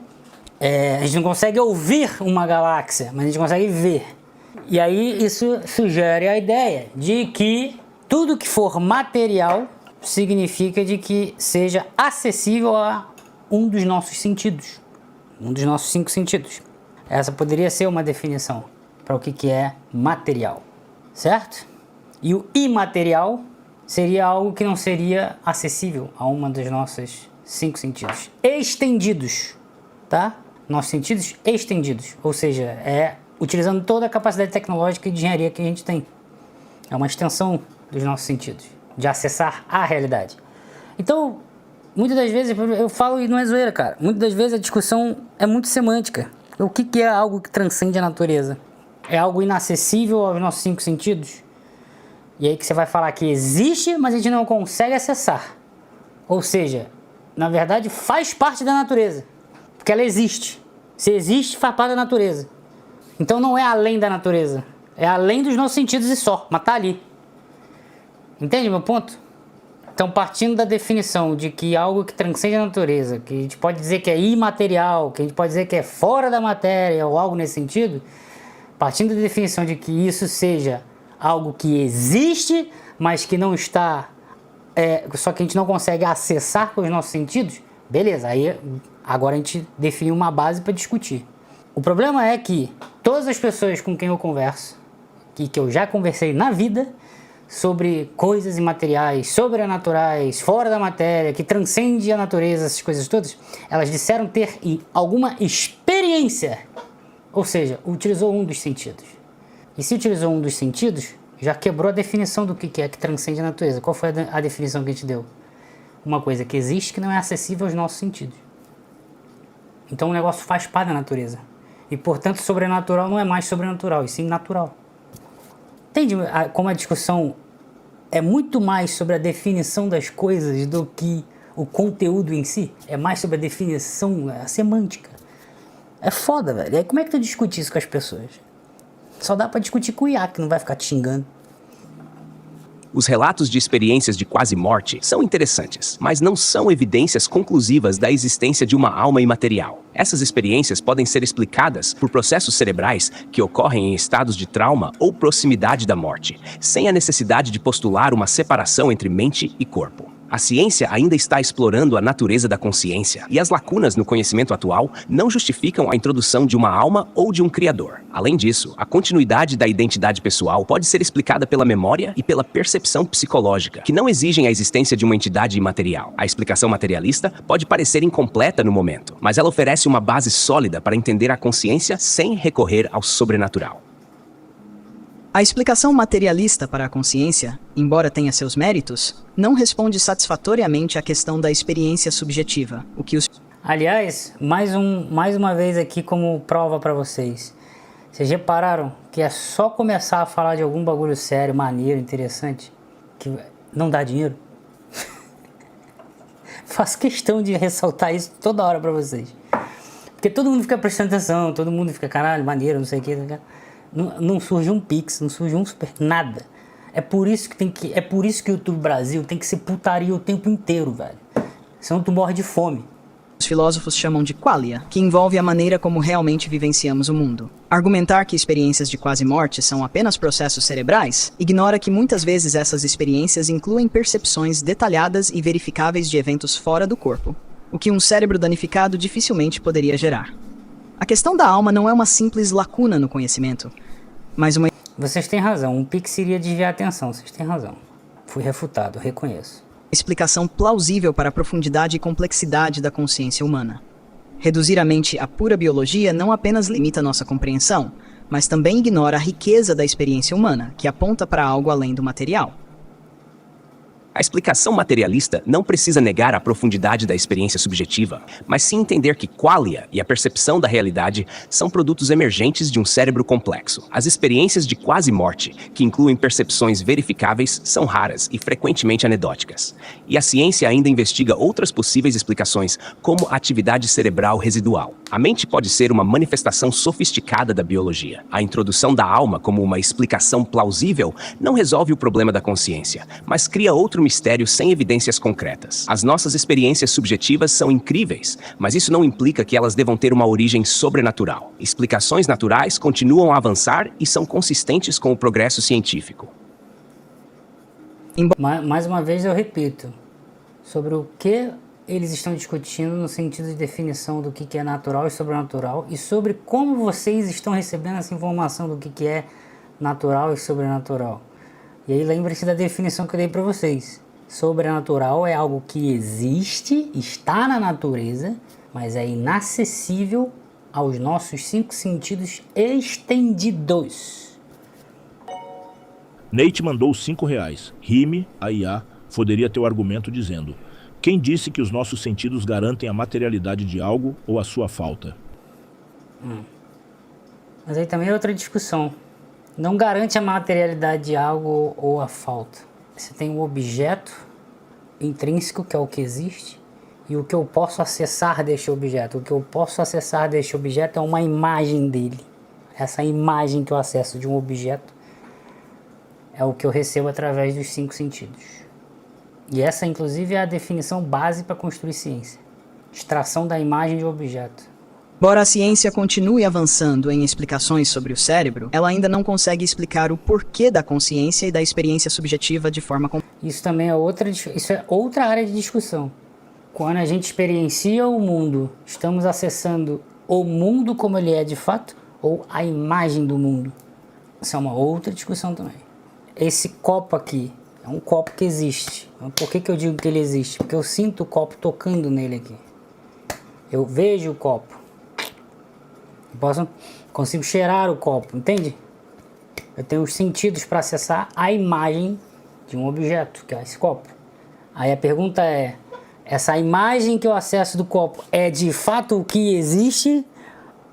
A gente não consegue ouvir uma galáxia, mas a gente consegue ver. E aí, isso sugere a ideia de que tudo que for material significa de que seja acessível a um dos nossos sentidos, um dos nossos 5 sentidos. Essa poderia ser uma definição para o que é material, certo? E o imaterial seria algo que não seria acessível a uma dos nossos 5 sentidos estendidos, tá? Nossos sentidos estendidos, ou seja, utilizando toda a capacidade tecnológica e de engenharia que a gente tem. É uma extensão dos nossos sentidos, de acessar a realidade. Então, muitas das vezes, eu falo e não é zoeira, cara, muitas das vezes a discussão é muito semântica. O que é algo que transcende a natureza? É algo inacessível aos nossos 5 sentidos? E aí que você vai falar que existe, mas a gente não consegue acessar. Ou seja, na verdade faz parte da natureza, porque ela existe. Se existe, faz parte da natureza. Então não é além da natureza, é além dos nossos sentidos e só, mas tá ali. Entende meu ponto? Então, partindo da definição de que algo que transcende a natureza, que a gente pode dizer que é imaterial, que a gente pode dizer que é fora da matéria ou algo nesse sentido, partindo da definição de que isso seja algo que existe, mas que não está, só que a gente não consegue acessar com os nossos sentidos, beleza, aí agora a gente define uma base para discutir. O problema é que todas as pessoas com quem eu converso, que eu já conversei na vida, sobre coisas imateriais, sobrenaturais, fora da matéria, que transcende a natureza, essas coisas todas, elas disseram ter alguma experiência, ou seja, utilizou um dos sentidos. E se utilizou um dos sentidos, já quebrou a definição do que é que transcende a natureza. Qual foi a definição que a gente deu? Uma coisa que existe que não é acessível aos nossos sentidos. Então o negócio faz parte da natureza. E portanto, sobrenatural não é mais sobrenatural, e sim natural. Entende como a discussão é muito mais sobre a definição das coisas do que o conteúdo em si? É mais sobre a definição, a semântica. É foda, velho. E aí como é que tu discute isso com as pessoas? Só dá pra discutir com o IA, que não vai ficar te xingando. Os relatos de experiências de quase morte são interessantes, mas não são evidências conclusivas da existência de uma alma imaterial. Essas experiências podem ser explicadas por processos cerebrais que ocorrem em estados de trauma ou proximidade da morte, sem a necessidade de postular uma separação entre mente e corpo. A ciência ainda está explorando a natureza da consciência, e as lacunas no conhecimento atual não justificam a introdução de uma alma ou de um criador. Além disso, a continuidade da identidade pessoal pode ser explicada pela memória e pela percepção psicológica, que não exigem a existência de uma entidade imaterial. A explicação materialista pode parecer incompleta no momento, mas ela oferece uma base sólida para entender a consciência sem recorrer ao sobrenatural. A explicação materialista para a consciência, embora tenha seus méritos, não responde satisfatoriamente à questão da experiência subjetiva, o que os... Aliás, mais uma vez aqui como prova para vocês. Vocês repararam que é só começar a falar de algum bagulho sério, maneiro, interessante, que não dá dinheiro? Faço questão de ressaltar isso toda hora pra vocês. Porque todo mundo fica prestando atenção, todo mundo fica, caralho, maneiro, não sei o que. Não surge um Pix, não surge um super... nada. É por isso que o YouTube Brasil tem que ser putaria o tempo inteiro, velho. Senão tu morre de fome. Os filósofos chamam de qualia, que envolve a maneira como realmente vivenciamos o mundo. Argumentar que experiências de quase morte são apenas processos cerebrais ignora que muitas vezes essas experiências incluem percepções detalhadas e verificáveis de eventos fora do corpo, o que um cérebro danificado dificilmente poderia gerar. A questão da alma não é uma simples lacuna no conhecimento, mas uma... Vocês têm razão, um Pix iria desviar a atenção, vocês têm razão. Fui refutado, reconheço. explicação plausível para a profundidade e complexidade da consciência humana. Reduzir a mente à pura biologia não apenas limita nossa compreensão, mas também ignora a riqueza da experiência humana, que aponta para algo além do material. A explicação materialista não precisa negar a profundidade da experiência subjetiva, mas sim entender que qualia e a percepção da realidade são produtos emergentes de um cérebro complexo. As experiências de quase morte, que incluem percepções verificáveis, são raras e frequentemente anedóticas. E a ciência ainda investiga outras possíveis explicações, como a atividade cerebral residual. A mente pode ser uma manifestação sofisticada da biologia. A introdução da alma como uma explicação plausível não resolve o problema da consciência, mas cria outro mistério sem evidências concretas. As nossas experiências subjetivas são incríveis, mas isso não implica que elas devam ter uma origem sobrenatural. Explicações naturais continuam a avançar e são consistentes com o progresso científico. Mais uma vez eu repito, sobre o que eles estão discutindo no sentido de definição do que é natural e sobrenatural, e sobre como vocês estão recebendo essa informação do que é natural e sobrenatural. E aí lembre-se da definição que eu dei para vocês. Sobrenatural é algo que existe, está na natureza, mas é inacessível aos nossos 5 sentidos estendidos. Nate mandou R$5. Rime, a IA, poderia ter o argumento dizendo: quem disse que os nossos sentidos garantem a materialidade de algo ou a sua falta? Mas aí também é outra discussão. Não garante a materialidade de algo ou a falta. Você tem um objeto intrínseco, que é o que existe, e o que eu posso acessar deste objeto. O que eu posso acessar deste objeto é uma imagem dele. Essa imagem que eu acesso de um objeto é o que eu recebo através dos 5 sentidos. E essa, inclusive, é a definição base para construir ciência. Extração da imagem de um objeto. Embora a ciência continue avançando em explicações sobre o cérebro, ela ainda não consegue explicar o porquê da consciência e da experiência subjetiva de forma Isso também é outra área de discussão. Quando a gente experiencia o mundo, estamos acessando o mundo como ele é de fato ou a imagem do mundo? Isso é uma outra discussão também. Esse copo aqui é um copo que existe. Por que eu digo que ele existe? Porque eu sinto o copo tocando nele aqui. Eu vejo o copo. Consigo cheirar o copo, entende? Eu tenho os sentidos para acessar a imagem de um objeto, que é esse copo. Aí a pergunta é, essa imagem que eu acesso do copo é de fato o que existe?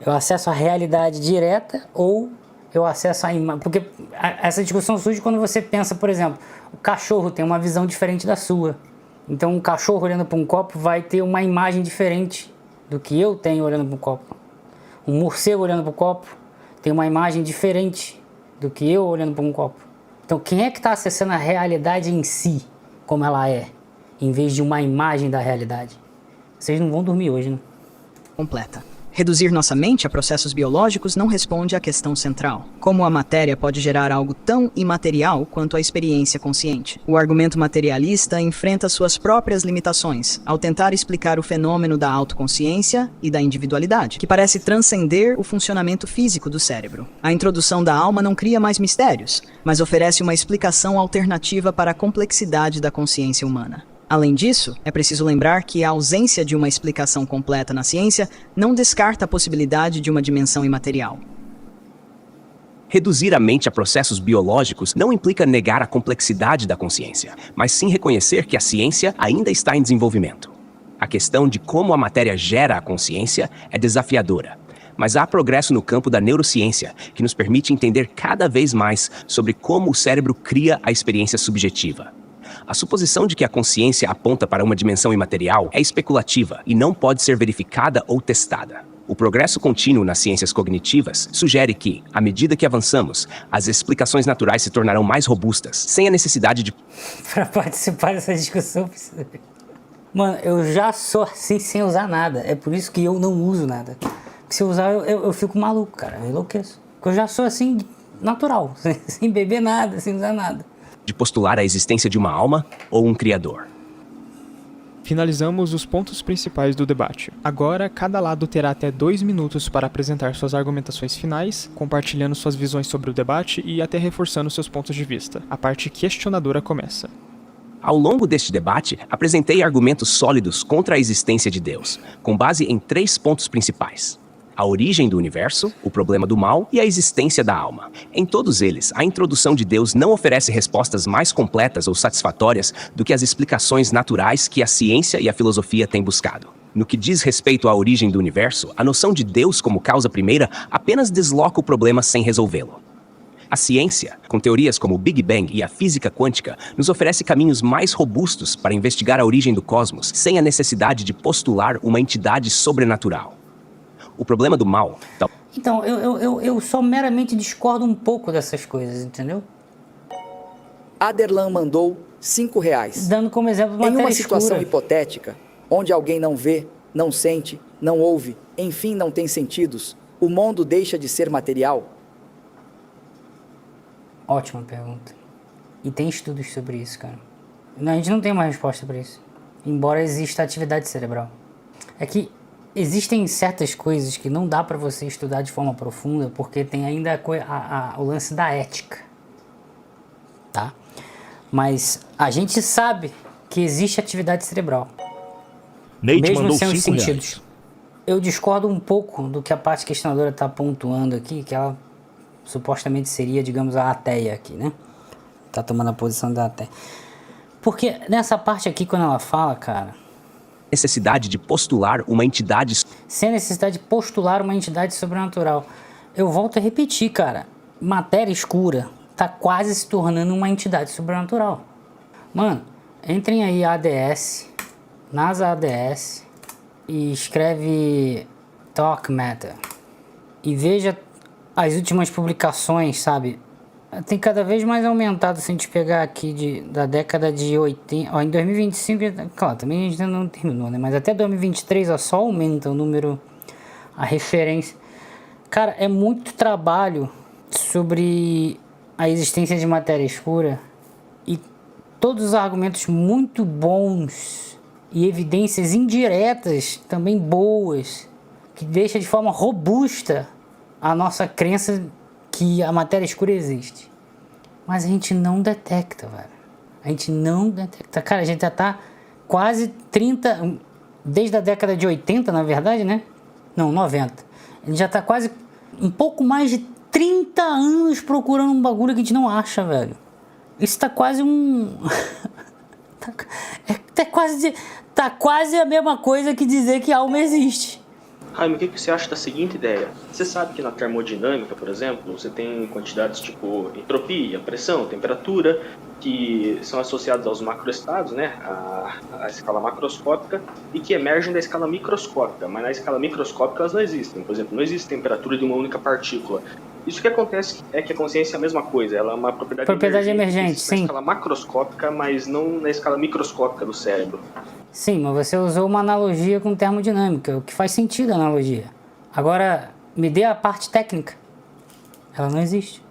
Eu acesso a realidade direta ou eu acesso a imagem? Porque essa discussão surge quando você pensa, por exemplo, o cachorro tem uma visão diferente da sua. Então um cachorro olhando para um copo vai ter uma imagem diferente do que eu tenho olhando para um copo. Um morcego olhando para o copo tem uma imagem diferente do que eu olhando para um copo. Então quem é que está acessando a realidade em si, como ela é, em vez de uma imagem da realidade? Vocês não vão dormir hoje, né? completa. Reduzir nossa mente a processos biológicos não responde à questão central. Como a matéria pode gerar algo tão imaterial quanto a experiência consciente? O argumento materialista enfrenta suas próprias limitações ao tentar explicar o fenômeno da autoconsciência e da individualidade, que parece transcender o funcionamento físico do cérebro. A introdução da alma não cria mais mistérios, mas oferece uma explicação alternativa para a complexidade da consciência humana. Além disso, é preciso lembrar que a ausência de uma explicação completa na ciência não descarta a possibilidade de uma dimensão imaterial. Reduzir a mente a processos biológicos não implica negar a complexidade da consciência, mas sim reconhecer que a ciência ainda está em desenvolvimento. A questão de como a matéria gera a consciência é desafiadora, Mas há progresso no campo da neurociência, que nos permite entender cada vez mais sobre como o cérebro cria a experiência subjetiva. A suposição de que a consciência aponta para uma dimensão imaterial é especulativa e não pode ser verificada ou testada. O progresso contínuo nas ciências cognitivas sugere que, à medida que avançamos, as explicações naturais se tornarão mais robustas, sem a necessidade de... Pra participar dessa discussão, precisa... Mano, eu já sou assim sem usar nada. É por isso que eu não uso nada. Porque se eu usar, eu fico maluco, cara. Eu enlouqueço. Porque eu já sou assim, natural. Sem beber nada, sem usar nada. de postular a existência de uma alma ou um criador. Finalizamos os pontos principais do debate. Agora, cada lado terá até 2 minutos para apresentar suas argumentações finais, compartilhando suas visões sobre o debate e até reforçando seus pontos de vista. A parte questionadora começa. Ao longo deste debate, apresentei argumentos sólidos contra a existência de Deus, com base em 3 pontos principais: a origem do universo, o problema do mal e a existência da alma. Em todos eles, a introdução de Deus não oferece respostas mais completas ou satisfatórias do que as explicações naturais que a ciência e a filosofia têm buscado. No que diz respeito à origem do universo, a noção de Deus como causa primeira apenas desloca o problema sem resolvê-lo. A ciência, com teorias como o Big Bang e a física quântica, nos oferece caminhos mais robustos para investigar a origem do cosmos, sem a necessidade de postular uma entidade sobrenatural. O problema do mal... Então, eu só meramente discordo um pouco dessas coisas, entendeu? Aderlan mandou R$5. Dando como exemplo matéria Em uma situação escura. hipotética, onde alguém não vê, não sente, não ouve, enfim não tem sentidos, o mundo deixa de ser material? Ótima pergunta. E tem estudos sobre isso, cara. Não, a gente não tem uma resposta para isso. Embora exista atividade cerebral. É que existem certas coisas que não dá para você estudar de forma profunda, porque tem ainda o lance da ética. Tá? Mas a gente sabe que existe atividade cerebral. Nate mesmo mandou sem os R$5. sentidos. Eu discordo um pouco do que a parte questionadora está pontuando aqui, que ela supostamente seria, digamos, a ateia aqui, né? Tá tomando a posição da ateia. Porque nessa parte aqui, quando ela fala, cara... necessidade de postular uma entidade... sem a necessidade de postular uma entidade sobrenatural. Eu volto a repetir, cara. Matéria escura tá quase se tornando uma entidade sobrenatural. Mano, entrem aí ADS, NASA ADS, e escreve Dark Matter. E veja as últimas publicações, sabe? Tem cada vez mais aumentado, se a gente pegar aqui da década de 80... Ó, em 2025, claro, também a gente ainda não terminou, né? Mas até 2023, ó, só aumenta o número, a referência. Cara, é muito trabalho sobre a existência de matéria escura e todos os argumentos muito bons e evidências indiretas também boas, que deixa de forma robusta a nossa crença que a matéria escura existe. Mas a gente não detecta, velho. A gente não detecta. Cara, a gente já tá quase 30... Desde a década de 80, na verdade, né? Não, 90. A gente já tá quase um pouco mais de 30 anos procurando um bagulho que a gente não acha, velho. Isso tá quase um... tá quase a mesma coisa que dizer que a alma existe. Jaime, o que você acha da seguinte ideia? Você sabe que na termodinâmica, por exemplo, você tem quantidades tipo entropia, pressão, temperatura, que são associadas aos macroestados, né, à escala macroscópica, e que emergem da escala microscópica, mas na escala microscópica elas não existem. Por exemplo, não existe temperatura de uma única partícula. Isso que acontece é que a consciência é a mesma coisa, ela é uma propriedade emergente, sim. Na escala macroscópica, mas não na escala microscópica do cérebro. Sim, mas você usou uma analogia com termodinâmica, o que faz sentido a analogia. Agora, me dê a parte técnica. Ela não existe.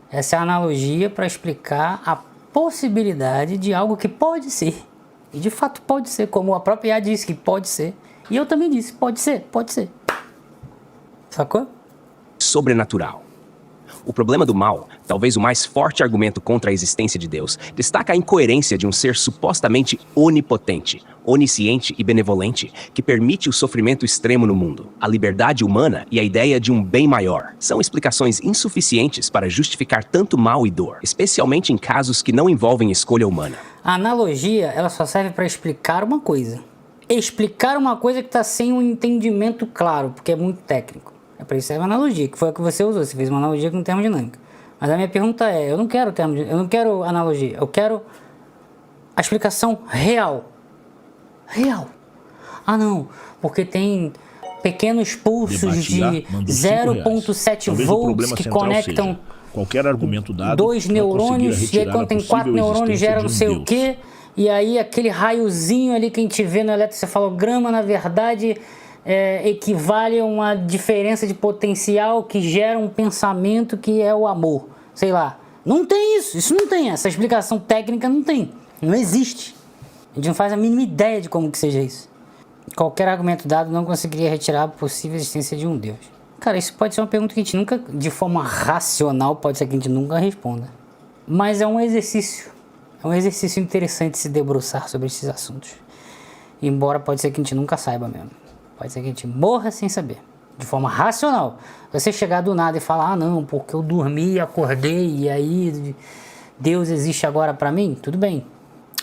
Essa é a analogia para explicar a possibilidade de algo que pode ser. E de fato pode ser, como a própria IA disse que pode ser. E eu também disse, pode ser, pode ser. Sacou? Sobrenatural. O problema do mal, talvez o mais forte argumento contra a existência de Deus, destaca a incoerência de um ser supostamente onipotente, onisciente e benevolente, que permite o sofrimento extremo no mundo. A liberdade humana e a ideia de um bem maior são explicações insuficientes para justificar tanto mal e dor, especialmente em casos que não envolvem escolha humana. A analogia, ela só serve para explicar uma coisa. Explicar uma coisa que está sem um entendimento claro, porque é muito técnico. É para isso serve a analogia, que foi a que você usou. Você fez uma analogia com termodinâmica. Mas a minha pergunta é, eu não quero analogia, eu quero a explicação real. Real. Ah não, porque tem pequenos pulsos de 0,7 volts que conectam qualquer argumento dado, dois neurônios, e aí quando tem 4 neurônios gera não sei o que, e aí aquele raiozinho ali que a gente vê no eletrocefalograma, na verdade, equivale a uma diferença de potencial que gera um pensamento que é o amor. Sei lá. Não tem isso não tem. Essa explicação técnica não tem. Não existe. A gente não faz a mínima ideia de como que seja isso. Qualquer argumento dado não conseguiria retirar a possível existência de um Deus. Cara, isso pode ser uma pergunta que a gente nunca, de forma racional, pode ser que a gente nunca responda. Mas é um exercício. É um exercício interessante se debruçar sobre esses assuntos. Embora pode ser que a gente nunca saiba mesmo. Pode ser que a gente morra sem saber. De forma racional. Você chegar do nada e falar, ah não, porque eu dormi e acordei e aí Deus existe agora pra mim, tudo bem.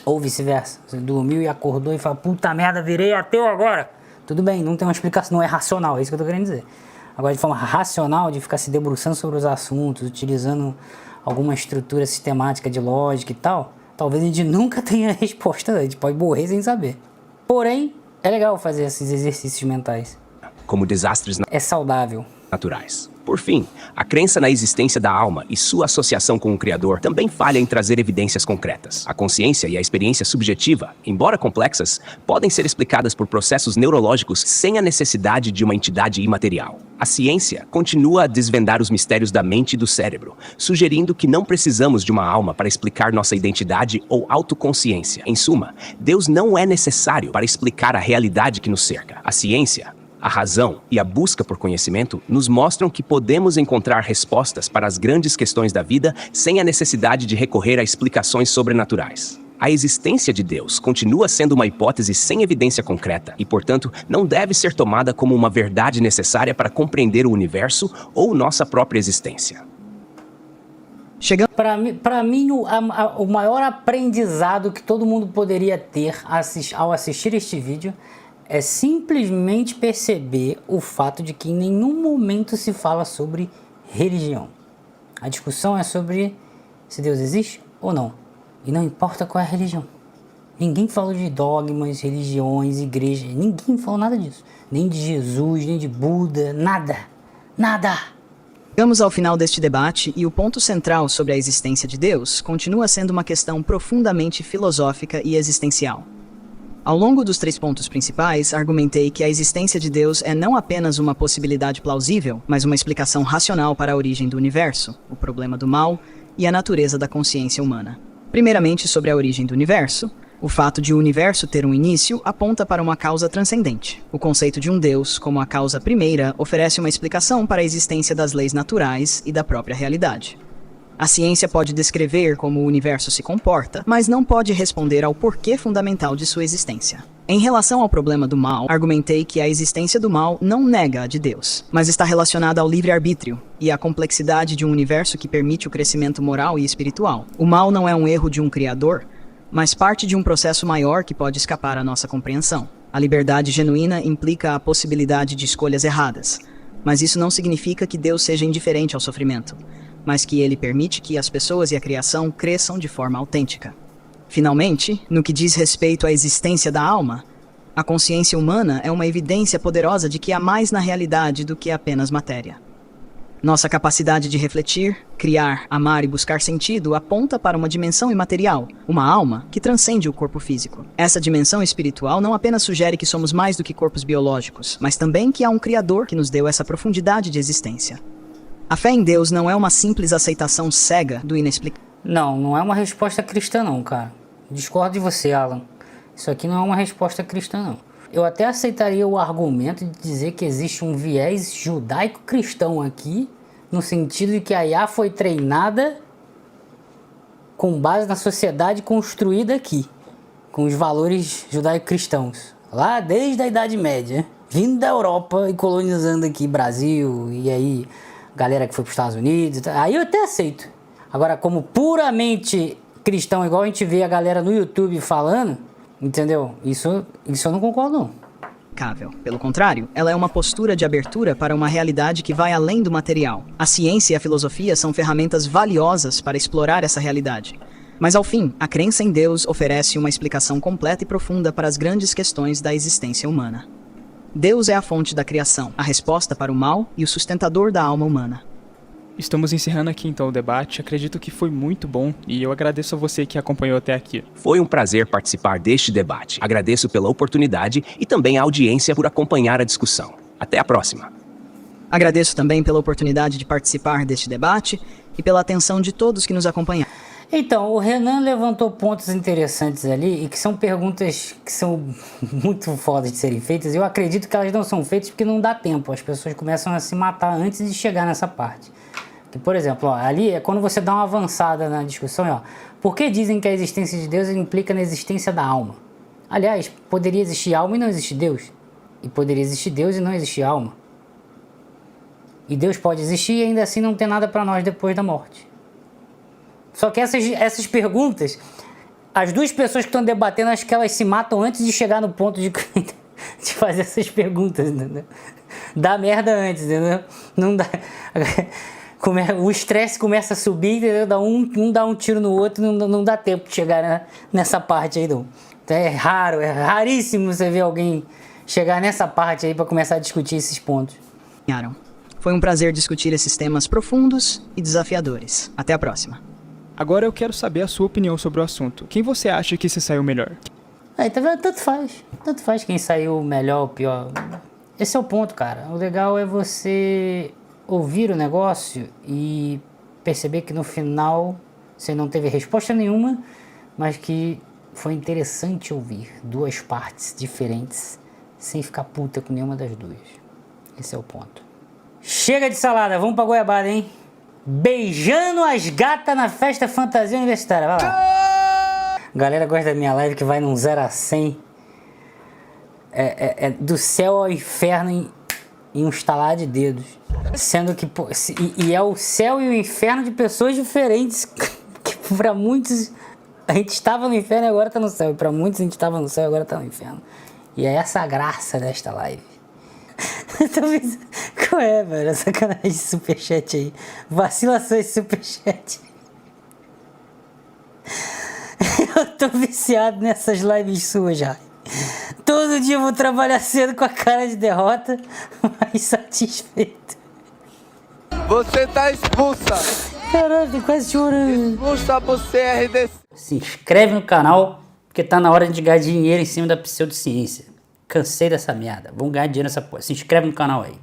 Ou vice-versa. Você dormiu e acordou e fala, puta merda, virei ateu agora. Tudo bem, não tem uma explicação, não é racional, é isso que eu tô querendo dizer. Agora, de forma racional, de ficar se debruçando sobre os assuntos, utilizando alguma estrutura sistemática de lógica e tal, talvez a gente nunca tenha resposta, a gente pode morrer sem saber. Porém, é legal fazer esses exercícios mentais. Como desastres É saudável. naturais. Por fim, a crença na existência da alma e sua associação com o Criador também falha em trazer evidências concretas. A consciência e a experiência subjetiva, embora complexas, podem ser explicadas por processos neurológicos sem a necessidade de uma entidade imaterial. A ciência continua a desvendar os mistérios da mente e do cérebro, sugerindo que não precisamos de uma alma para explicar nossa identidade ou autoconsciência. Em suma, Deus não é necessário para explicar a realidade que nos cerca. A ciência, a razão e a busca por conhecimento nos mostram que podemos encontrar respostas para as grandes questões da vida sem a necessidade de recorrer a explicações sobrenaturais. A existência de Deus continua sendo uma hipótese sem evidência concreta e, portanto, não deve ser tomada como uma verdade necessária para compreender o universo ou nossa própria existência. Para mim, o maior aprendizado que todo mundo poderia ter ao assistir este vídeo é simplesmente perceber o fato de que em nenhum momento se fala sobre religião. A discussão é sobre se Deus existe ou não. E não importa qual é a religião. Ninguém falou de dogmas, religiões, igrejas. Ninguém falou nada disso. Nem de Jesus, nem de Buda, nada. Nada. Chegamos ao final deste debate e o ponto central sobre a existência de Deus continua sendo uma questão profundamente filosófica e existencial. Ao longo dos 3 pontos principais, argumentei que a existência de Deus é não apenas uma possibilidade plausível, mas uma explicação racional para a origem do universo, o problema do mal e a natureza da consciência humana. Primeiramente, sobre a origem do universo, o fato de o universo ter um início aponta para uma causa transcendente. O conceito de um Deus, como a causa primeira, oferece uma explicação para a existência das leis naturais e da própria realidade. A ciência pode descrever como o universo se comporta, mas não pode responder ao porquê fundamental de sua existência. Em relação ao problema do mal, argumentei que a existência do mal não nega a de Deus, mas está relacionada ao livre-arbítrio e à complexidade de um universo que permite o crescimento moral e espiritual. O mal não é um erro de um criador, mas parte de um processo maior que pode escapar à nossa compreensão. A liberdade genuína implica a possibilidade de escolhas erradas, mas isso não significa que Deus seja indiferente ao sofrimento, mas que ele permite que as pessoas e a criação cresçam de forma autêntica. Finalmente, no que diz respeito à existência da alma, a consciência humana é uma evidência poderosa de que há mais na realidade do que apenas matéria. Nossa capacidade de refletir, criar, amar e buscar sentido aponta para uma dimensão imaterial, uma alma que transcende o corpo físico. Essa dimensão espiritual não apenas sugere que somos mais do que corpos biológicos, mas também que há um Criador que nos deu essa profundidade de existência. A fé em Deus não é uma simples aceitação cega do inexplicável. Não é uma resposta cristã não, cara. Discordo de você, Alan. Isso aqui não é uma resposta cristã não. Eu até aceitaria o argumento de dizer que existe um viés judaico-cristão aqui, no sentido de que a IA foi treinada com base na sociedade construída aqui, com os valores judaico-cristãos, lá desde a Idade Média, vindo da Europa e colonizando aqui Brasil, e aí galera que foi para os Estados Unidos, aí eu até aceito. Agora, como puramente cristão, igual a gente vê a galera no YouTube falando, entendeu? Isso eu não concordo não. Pelo contrário, ela é uma postura de abertura para uma realidade que vai além do material. A ciência e a filosofia são ferramentas valiosas para explorar essa realidade. Mas ao fim, a crença em Deus oferece uma explicação completa e profunda para as grandes questões da existência humana. Deus é a fonte da criação, a resposta para o mal e o sustentador da alma humana. Estamos encerrando aqui então o debate. Acredito que foi muito bom e eu agradeço a você que acompanhou até aqui. Foi um prazer participar deste debate. Agradeço pela oportunidade e também a audiência por acompanhar a discussão. Até a próxima. Agradeço também pela oportunidade de participar deste debate e pela atenção de todos que nos acompanharam. Então, o Renan levantou pontos interessantes ali e que são perguntas que são muito fodas de serem feitas. Eu acredito que elas não são feitas porque não dá tempo. As pessoas começam a se matar antes de chegar nessa parte. Que, por exemplo, ó, ali é quando você dá uma avançada na discussão, ó, por que dizem que a existência de Deus implica na existência da alma? Aliás, poderia existir alma e não existir Deus. E poderia existir Deus e não existir alma. E Deus pode existir e ainda assim não ter nada para nós depois da morte. Só que essas perguntas, as duas pessoas que estão debatendo, acho que elas se matam antes de chegar no ponto de fazer essas perguntas, entendeu? Dá merda antes, entendeu? Não dá... O estresse começa a subir, entendeu? Um dá um tiro no outro, não dá tempo de chegar nessa parte aí, não. Então é raríssimo você ver alguém chegar nessa parte aí para começar a discutir esses pontos. Foi um prazer discutir esses temas profundos e desafiadores. Até a próxima. Agora eu quero saber a sua opinião sobre o assunto. Quem você acha que se saiu melhor? Aí, tá vendo? Tanto faz quem saiu melhor ou pior. Esse é o ponto, cara. O legal é você ouvir o negócio e perceber que no final você não teve resposta nenhuma, mas que foi interessante ouvir duas partes diferentes sem ficar puta com nenhuma das duas. Esse é o ponto. Chega de salada, vamos pra goiabada, hein? Beijando as gatas na festa fantasia universitária, vai lá. Galera gosta da minha live que vai num 0 a 100. É do céu ao inferno em um estalar de dedos. Sendo que e é o céu e o inferno de pessoas diferentes. Que pra muitos a gente estava no inferno e agora tá no céu. E pra muitos a gente estava no céu e agora tá no inferno. E é essa a graça desta live. Qual é, velho? Sacanagem de superchat aí. Vacilações de superchat. Eu tô viciado nessas lives suas já. Todo dia eu vou trabalhar cedo com a cara de derrota, mas satisfeito. Você tá expulsa. Caralho, tô quase chorando. Expulsa você, RDC. Se inscreve no canal, porque tá na hora de ganhar dinheiro em cima da pseudociência. Cansei dessa merda. Vamos ganhar dinheiro nessa porra. Se inscreve no canal aí.